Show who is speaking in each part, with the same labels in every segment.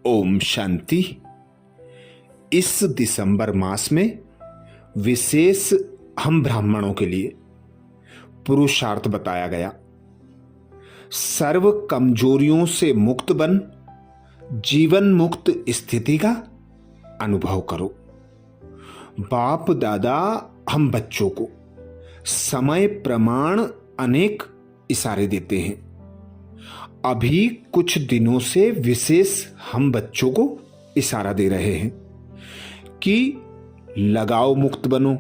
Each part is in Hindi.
Speaker 1: ओम शांति। इस दिसंबर मास में विशेष हम ब्राह्मणों के लिए पुरुषार्थ बताया गया। सर्व कमजोरियों से मुक्त बन जीवन मुक्त स्थिति का अनुभव करो। बाप दादा हम बच्चों को समय प्रमाण अनेक इशारे देते हैं। अभी कुछ दिनों से विशेष हम बच्चों को इशारा दे रहे हैं कि लगाव मुक्त बनो,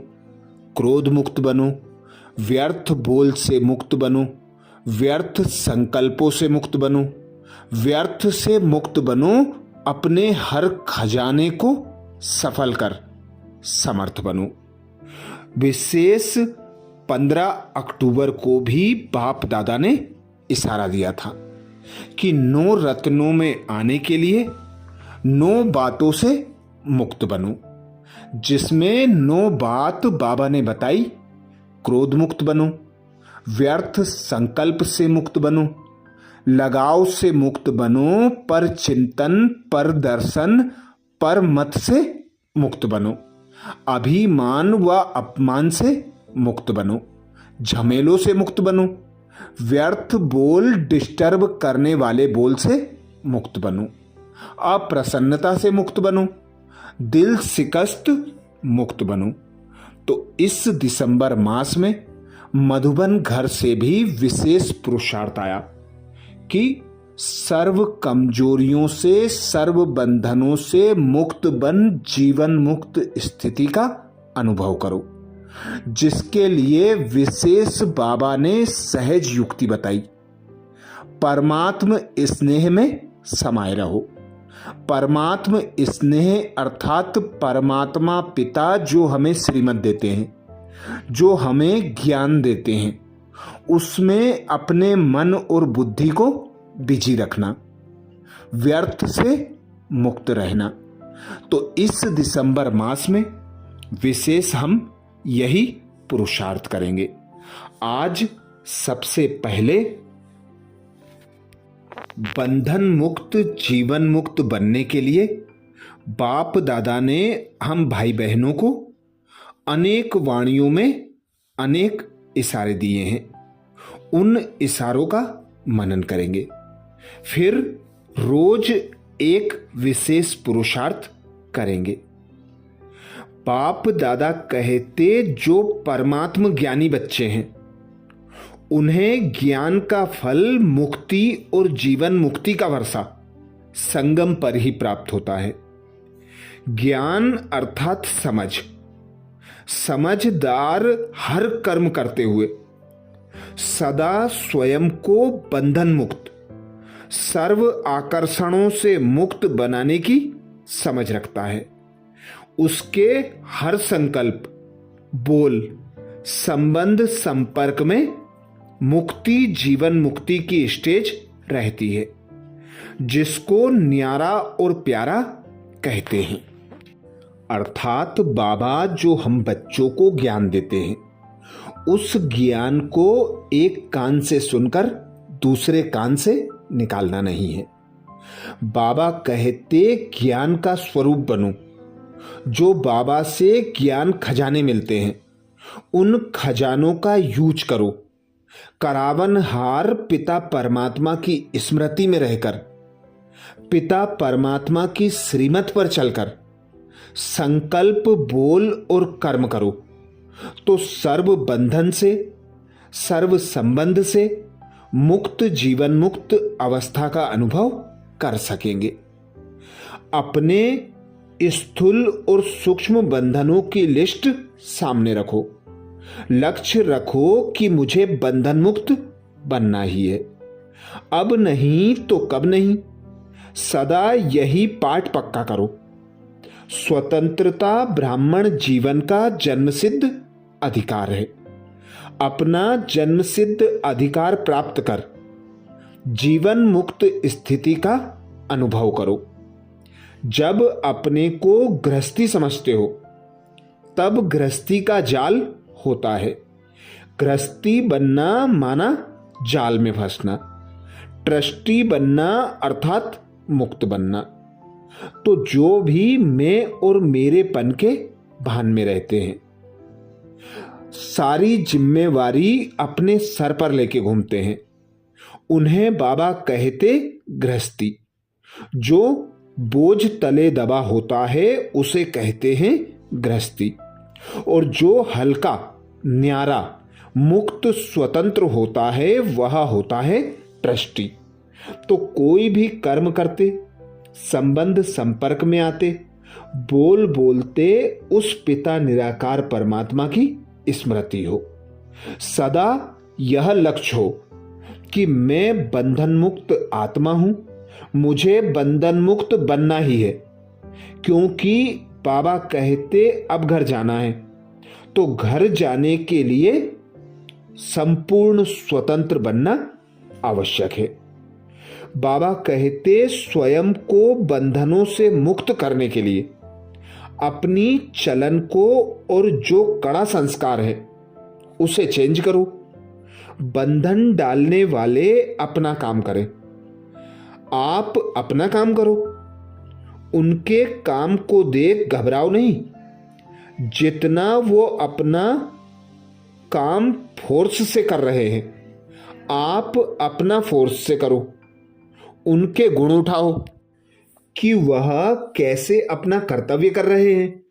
Speaker 1: क्रोध मुक्त बनो, व्यर्थ बोल से मुक्त बनो, व्यर्थ संकल्पों से मुक्त बनो, व्यर्थ से मुक्त बनो, अपने हर खजाने को सफल कर समर्थ बनो। विशेष 15 अक्टूबर को भी बाप दादा ने इशारा दिया था कि 9 रत्नों में आने के लिए 9 बातों से मुक्त बनो, जिसमें 9 बात बाबा ने बताई। क्रोध मुक्त बनो, व्यर्थ संकल्प से मुक्त बनो, लगाव से मुक्त बनो, पर चिंतन, पर दर्शन, पर मत से मुक्त बनो, अभिमान व अपमान से मुक्त बनो, झमेलों से मुक्त बनो, व्यर्थ बोल डिस्टर्ब करने वाले बोल से मुक्त बनो, अप्रसन्नता से मुक्त बनो, दिल शिकस्त मुक्त बनो। तो इस दिसंबर मास में मधुबन घर से भी विशेष पुरुषार्थ आया कि सर्व कमजोरियों से, सर्व बंधनों से मुक्त बन जीवन मुक्त स्थिति का अनुभव करो, जिसके लिए विशेष बाबा ने सहज युक्ति बताई। परमात्म स्नेह में समाये रहो। परमात्म स्नेह अर्थात परमात्मा पिता जो हमें श्रीमत देते हैं, जो हमें ज्ञान देते हैं, उसमें अपने मन और बुद्धि को बिजी रखना, व्यर्थ से मुक्त रहना। तो इस दिसंबर मास में विशेष हम यही पुरुषार्थ करेंगे। आज सबसे पहले बंधन मुक्त जीवन मुक्त बनने के लिए बाप दादा ने हम भाई बहनों को अनेक वाणियों में अनेक इशारे दिए हैं। उन इशारों का मनन करेंगे, फिर रोज एक विशेष पुरुषार्थ करेंगे। बाप दादा कहते जो परमात्म ज्ञानी बच्चे हैं उन्हें ज्ञान का फल मुक्ति और जीवन मुक्ति का वर्षा संगम पर ही प्राप्त होता है। ज्ञान अर्थात समझ, समझदार हर कर्म करते हुए सदा स्वयं को बंधन मुक्त, सर्व आकर्षणों से मुक्त बनाने की समझ रखता है। उसके हर संकल्प, बोल, संबंध, संपर्क में मुक्ति जीवन मुक्ति की स्टेज रहती है, जिसको न्यारा और प्यारा कहते हैं। अर्थात बाबा जो हम बच्चों को ज्ञान देते हैं, उस ज्ञान को एक कान से सुनकर दूसरे कान से निकालना नहीं है। बाबा कहते ज्ञान का स्वरूप बनो। जो बाबा से ज्ञान खजाने मिलते हैं उन खजानों का यूज करो। करावनहार पिता परमात्मा की स्मृति में रहकर, पिता परमात्मा की श्रीमत पर चलकर संकल्प, बोल और कर्म करो, तो सर्व बंधन से, सर्व संबंध से मुक्त जीवन मुक्त अवस्था का अनुभव कर सकेंगे। अपने स्थूल और सूक्ष्म बंधनों की लिस्ट सामने रखो। लक्ष्य रखो कि मुझे बंधन मुक्त बनना ही है। अब नहीं तो कब नहीं, सदा यही पाठ पक्का करो। स्वतंत्रता ब्राह्मण जीवन का जन्मसिद्ध अधिकार है। अपना जन्मसिद्ध अधिकार प्राप्त कर जीवन मुक्त स्थिति का अनुभव करो। जब अपने को गृहस्थी समझते हो तब गृहस्थी का जाल होता है। गृहस्थी बनना माना जाल में फंसना, ट्रस्टी बनना अर्थात मुक्त बनना। तो जो भी मैं और मेरेपन के भान में रहते हैं, सारी जिम्मेवारी अपने सर पर लेके घूमते हैं, उन्हें बाबा कहते गृहस्थी। जो बोझ तले दबा होता है उसे कहते हैं गृहस्थी, और जो हल्का, न्यारा, मुक्त, स्वतंत्र होता है वह होता है ट्रस्टी। तो कोई भी कर्म करते, संबंध संपर्क में आते, बोल बोलते उस पिता निराकार परमात्मा की स्मृति हो। सदा यह लक्ष्य हो कि मैं बंधन मुक्त आत्मा हूं, मुझे बंधन मुक्त बनना ही है। क्योंकि बाबा कहते अब घर जाना है, तो घर जाने के लिए संपूर्ण स्वतंत्र बनना आवश्यक है। बाबा कहते स्वयं को बंधनों से मुक्त करने के लिए अपनी चलन को और जो कड़ा संस्कार है उसे चेंज करो। बंधन डालने वाले अपना काम करें, आप अपना काम करो। उनके काम को देख घबराओ नहीं। जितना वो अपना काम फोर्स से कर रहे हैं, आप अपना फोर्स से करो। उनके गुण उठाओ कि वह कैसे अपना कर्तव्य कर रहे हैं,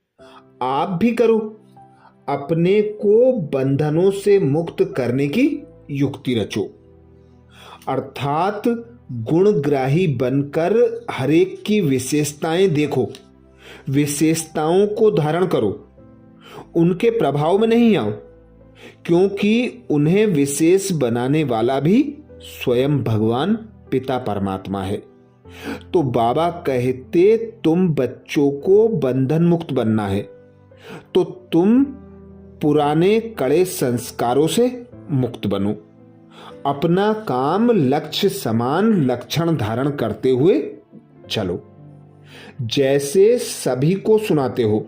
Speaker 1: आप भी करो। अपने को बंधनों से मुक्त करने की युक्ति रचो, अर्थात गुणग्राही बनकर हरेक की विशेषताएं देखो, विशेषताओं को धारण करो, उनके प्रभाव में नहीं आओ, क्योंकि उन्हें विशेष बनाने वाला भी स्वयं भगवान पिता परमात्मा है। तो बाबा कहते तुम बच्चों को बंधन मुक्त बनना है, तो तुम पुराने कड़े संस्कारों से मुक्त बनो। अपना काम लक्ष्य समान लक्षण धारण करते हुए चलो। जैसे सभी को सुनाते हो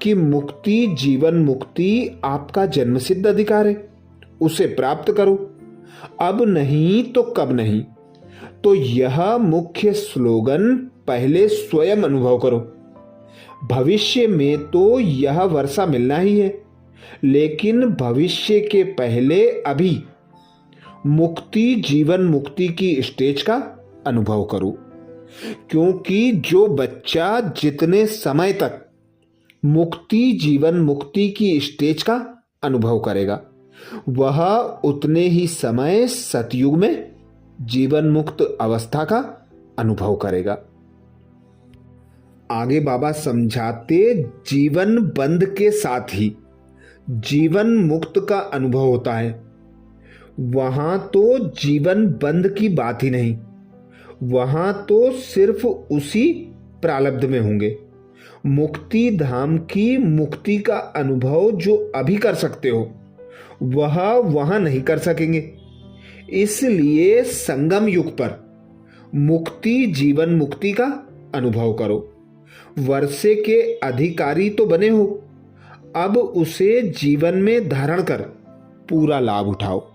Speaker 1: कि मुक्ति, जीवन मुक्ति आपका जन्मसिद्ध अधिकार है, उसे प्राप्त करो, अब नहीं तो कब नहीं। तो यह मुख्य स्लोगन पहले स्वयं अनुभव करो। भविष्य में तो यह वर्षा मिलना ही है, लेकिन भविष्य के पहले अभी मुक्ति, जीवन मुक्ति की स्टेज का अनुभव करो। क्योंकि जो बच्चा जितने समय तक मुक्ति, जीवन मुक्ति की स्टेज का अनुभव करेगा, वह उतने ही समय सतयुग में जीवन मुक्त अवस्था का अनुभव करेगा। आगे बाबा समझाते जीवन बंध के साथ ही जीवन मुक्त का अनुभव होता है। वहां तो जीवन बंध की बात ही नहीं, वहां तो सिर्फ उसी प्रारब्ध में होंगे। मुक्ति धाम की मुक्ति का अनुभव जो अभी कर सकते हो वह वहां नहीं कर सकेंगे। इसलिए संगम युग पर मुक्ति, जीवन मुक्ति का अनुभव करो। वर्षे के अधिकारी तो बने हो, अब उसे जीवन में धारण कर पूरा लाभ उठाओ।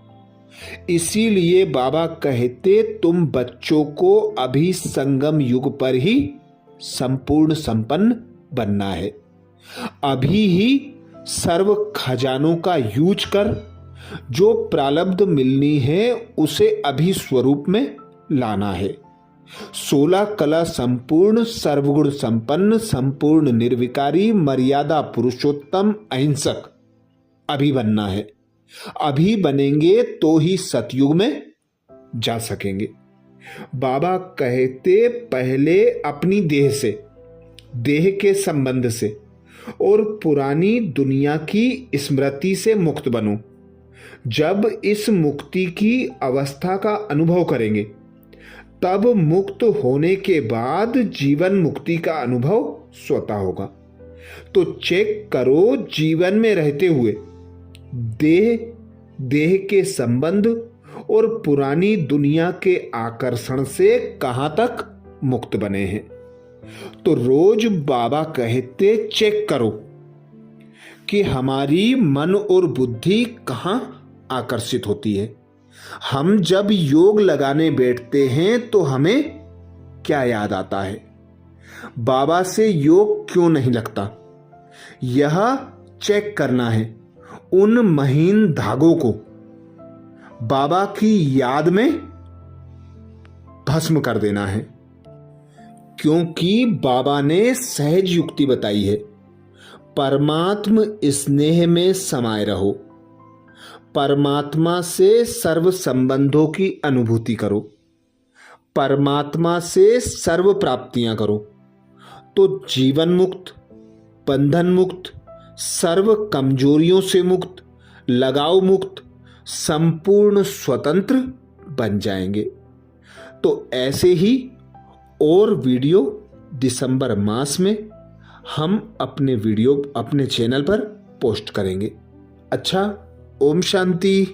Speaker 1: इसीलिए बाबा कहते तुम बच्चों को अभी संगम युग पर ही संपूर्ण संपन्न बनना है। अभी ही सर्व खजानों का यूज कर जो प्रारब्ध मिलनी है उसे अभी स्वरूप में लाना है। 16 कला संपूर्ण, सर्वगुण संपन्न, संपूर्ण निर्विकारी, मर्यादा पुरुषोत्तम, अहिंसक अभी बनना है। अभी बनेंगे तो ही सतयुग में जा सकेंगे। बाबा कहते पहले अपनी देह से, देह के संबंध से और पुरानी दुनिया की स्मृति से मुक्त बनो। जब इस मुक्ति की अवस्था का अनुभव करेंगे तब मुक्त होने के बाद जीवन मुक्ति का अनुभव स्वतः होगा। तो चेक करो जीवन में रहते हुए देह के संबंध और पुरानी दुनिया के आकर्षण से कहां तक मुक्त बने हैं। तो रोज बाबा कहते चेक करो कि हमारी मन और बुद्धि कहां आकर्षित होती है। हम जब योग लगाने बैठते हैं तो हमें क्या याद आता है? बाबा से योग क्यों नहीं लगता, यह चेक करना है। उन महीन धागों को बाबा की याद में भस्म कर देना है, क्योंकि बाबा ने सहज युक्ति बताई है। परमात्म स्नेह में समाये रहो, परमात्मा से सर्व संबंधों की अनुभूति करो, परमात्मा से सर्व प्राप्तियां करो, तो जीवन मुक्त, बंधन मुक्त, सर्व कमजोरियों से मुक्त, लगाव मुक्त, संपूर्ण स्वतंत्र बन जाएंगे। तो ऐसे ही और वीडियो दिसंबर मास में हम अपने वीडियो अपने चैनल पर पोस्ट करेंगे। अच्छा, ओम शांति।